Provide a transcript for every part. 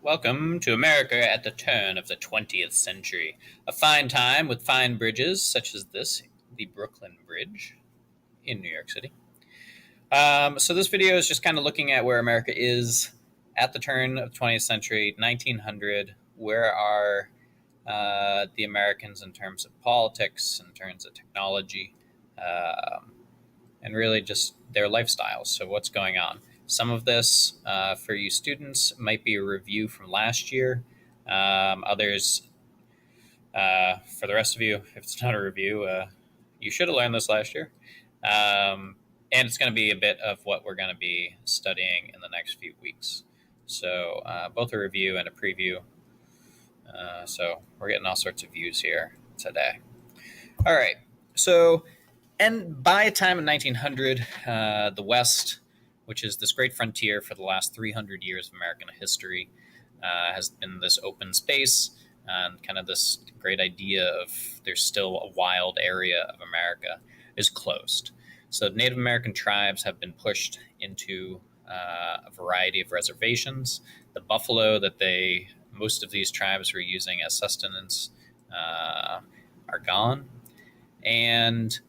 Welcome to America at the turn of the 20th century. A fine time with fine bridges such as this, the Brooklyn Bridge in New York City. So this video is just kind of looking at where America is at the turn of the 20th century, 1900. Where are the Americans in terms of politics, in terms of technology, and really just their lifestyles? So what's going on? Some of this, for you students, might be a review from last year. Others, for the rest of you, if it's not a review, you should have learned this last year. And it's going to be a bit of what we're going to be studying in the next few weeks. So both a review and a preview. So we're getting all sorts of views here today. All right. So, and by the time of 1900, the West, which is this great frontier for the last 300 years of American history, has been this open space and kind of this great idea of there's still a wild area of America is closed. So Native American tribes have been pushed into a variety of reservations. The buffalo that most of these tribes were using as sustenance are gone. And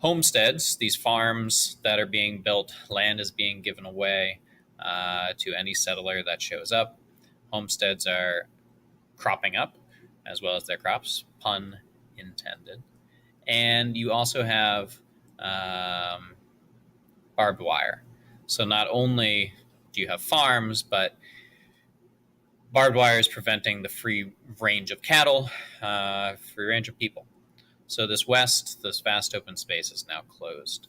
homesteads, these farms that are being built, land is being given away to any settler that shows up. Homesteads are cropping up as well as their crops, pun intended. And you also have barbed wire. So not only do you have farms, but barbed wire is preventing the free range of cattle, free range of people. So this vast open space is now closed.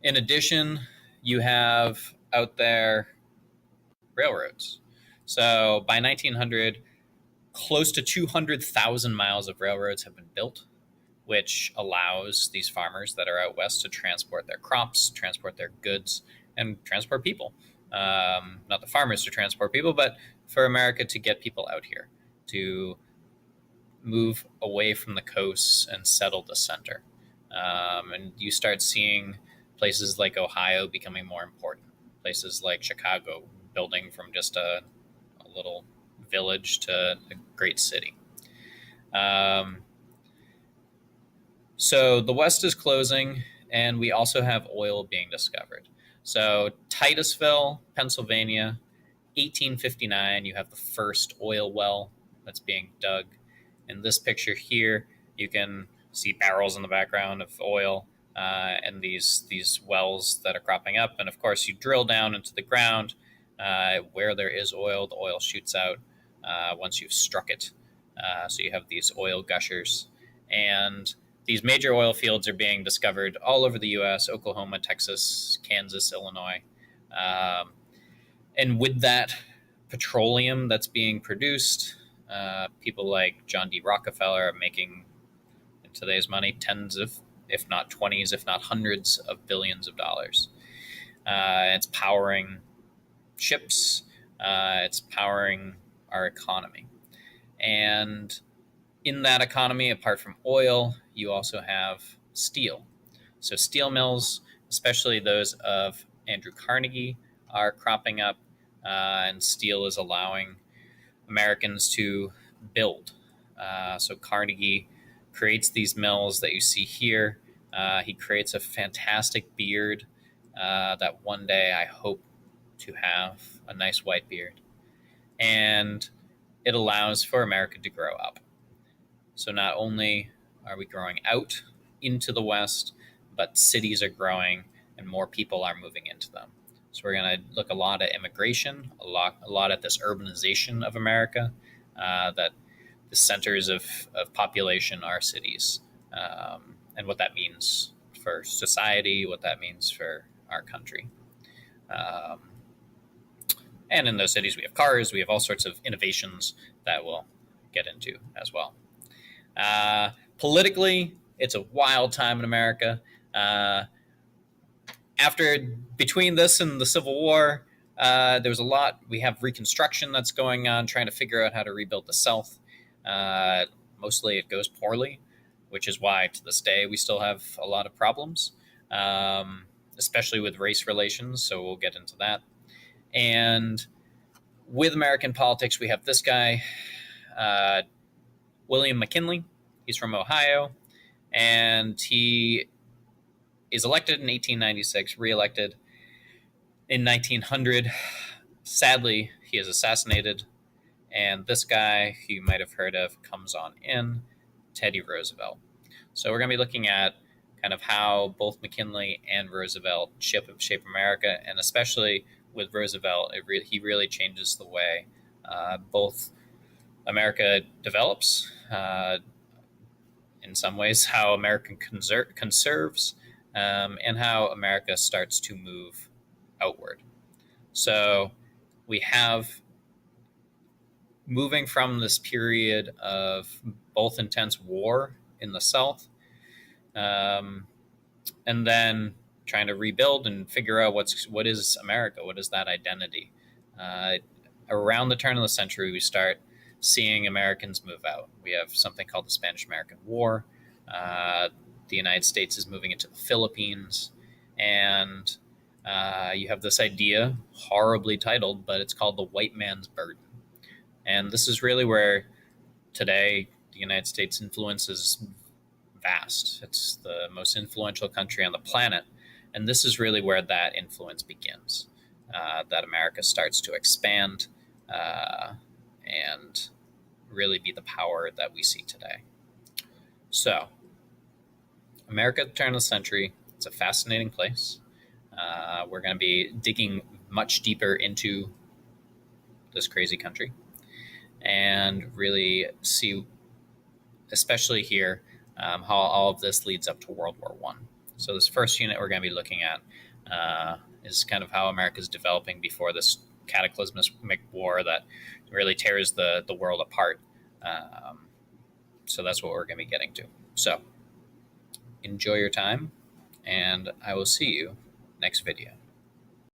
In addition, you have out there railroads. So by 1900, close to 200,000 miles of railroads have been built, which allows these farmers that are out west to transport their crops, transport their goods, and transport people. Not the farmers to transport people, but for America to get people out here, to move away from the coasts and settle the center. And you start seeing places like Ohio becoming more important, places like Chicago building from just a little village to a great city. So the West is closing, and we also have oil being discovered. So Titusville, Pennsylvania, 1859, you have the first oil well that's being dug. In this picture here, you can see barrels in the background of oil and these wells that are cropping up. And of course, you drill down into the ground where there is oil. The oil shoots out once you've struck it. So you have these oil gushers. And these major oil fields are being discovered all over the U.S., Oklahoma, Texas, Kansas, Illinois. And with that petroleum that's being produced, people like John D. Rockefeller are making, in today's money, tens of, if not 20s, if not hundreds of billions of dollars. It's powering ships. It's powering our economy. And in that economy, apart from oil, you also have steel. So steel mills, especially those of Andrew Carnegie, are cropping up, and steel is allowing Americans to build. So Carnegie creates these mills that you see here. He creates a fantastic beard that one day I hope to have a nice white beard. And it allows for America to grow up. So not only are we growing out into the West, but cities are growing and more people are moving into them. So we're going to look a lot at immigration, a lot at this urbanization of America, that the centers of population are cities, and what that means for society, what that means for our country. And in those cities, we have cars, we have all sorts of innovations that we'll get into as well. Politically, it's a wild time in America. Between this and the Civil War, there was a lot. We have Reconstruction that's going on, trying to figure out how to rebuild the South. Mostly it goes poorly, which is why to this day we still have a lot of problems, especially with race relations. So we'll get into that. And With American politics, we have this guy, uh, William McKinley. He's from Ohio, and he is elected in 1896, reelected in 1900. Sadly, he is assassinated, and this guy, who you might have heard of, comes on in, Teddy Roosevelt. So we're going to be looking at kind of how both McKinley and Roosevelt shape America, and especially with Roosevelt, he really changes the way both America develops, in some ways, how America conserves, and how America starts to move outward. So we have, moving from this period of both intense war in the South, and then trying to rebuild and figure out what is America, what is that identity. Around the turn of the century, we start seeing Americans move out. We have something called the Spanish-American War. The United States is moving into the Philippines, and you have this idea, horribly titled, but it's called the white man's burden. And this is really where today the United States influence is vast. It's the most influential country on the planet. And this is really where that influence begins, that America starts to expand and really be the power that we see today. So, America at the turn of the century, it's a fascinating place. We're going to be digging much deeper into this crazy country and really see, especially here, how all of this leads up to World War One. So this first unit we're going to be looking at is kind of how America is developing before this cataclysmic war that really tears the world apart. So that's what we're going to be getting to. So enjoy your time, and I will see you next video.